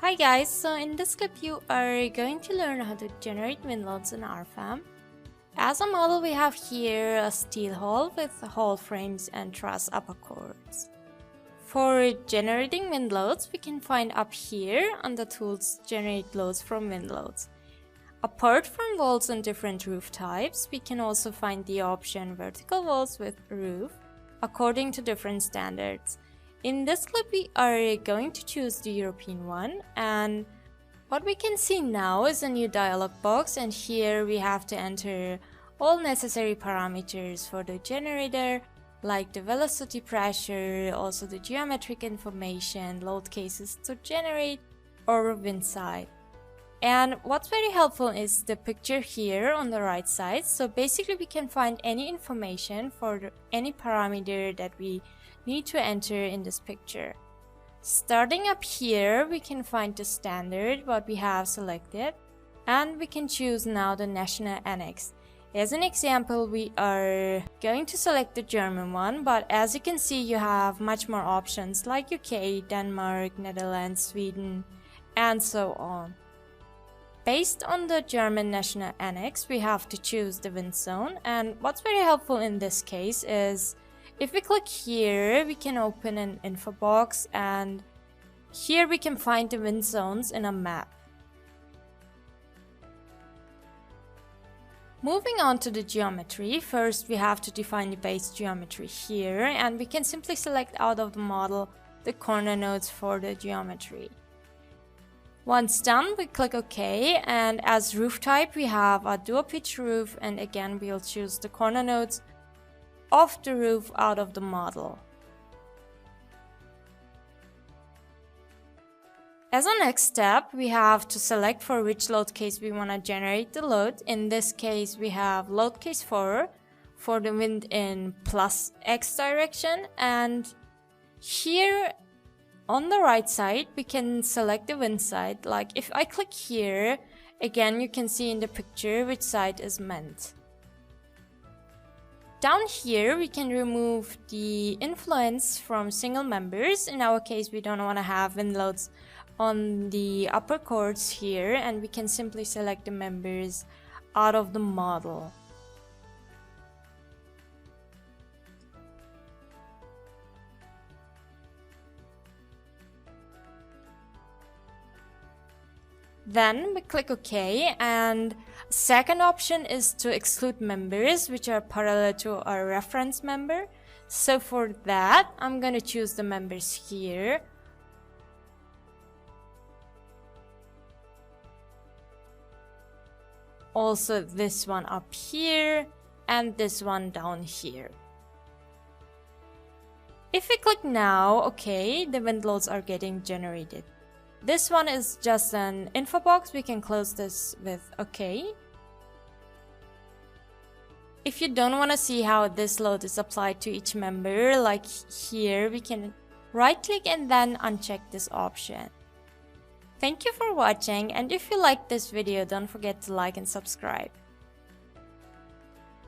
Hi guys, so in this clip you are going to learn how to generate wind loads in RFEM. As a model we have here a steel hull with hull frames and truss upper cords. For generating wind loads we can find up here under tools generate loads from wind loads. Apart from walls and different roof types, we can also find the option vertical walls with roof according to different standards. In this clip we are going to choose the European one, and what we can see now is a new dialog box, and here we have to enter all necessary parameters for the generator like the velocity, pressure, also the geometric information, load cases to generate, or wind side. And what's very helpful is the picture here on the right side. So basically we can find any information for any parameter that we need to enter in this picture. Starting up here we can find the standard what we have selected, and we can choose now the national annex. As an example we are going to select the German one, but as you can see you have much more options like UK, Denmark, Netherlands, Sweden, and so on. Based on the German national annex we have to choose the wind zone, and what's very helpful in this case is if we click here we can open an info box, and here we can find the wind zones in a map. Moving on to the geometry, first we have to define the base geometry here, and we can simply select out of the model the corner nodes for the geometry. Once done we click OK, and as roof type we have a dual pitch roof, and again we'll choose the corner nodes of the roof out of the model. As a next step we have to select for which load case we want to generate the load. In this case we have load case 4 for the wind in plus X direction, and here on the right side we can select the wind side. Like if I click here, again you can see in the picture which side is meant. Down here we can remove the influence from single members. In our case we don't want to have wind loads on the upper cords here, and we can simply select the members out of the model. Then we click OK, and second option is to exclude members which are parallel to our reference member. So for that I'm going to choose the members here. Also this one up here and this one down here. If we click now OK, the wind loads are getting generated. This one is just an info box, we can close this with OK. If you don't want to see how this load is applied to each member, like here, we can right click and then uncheck this option. Thank you for watching, and if you liked this video don't forget to like and subscribe.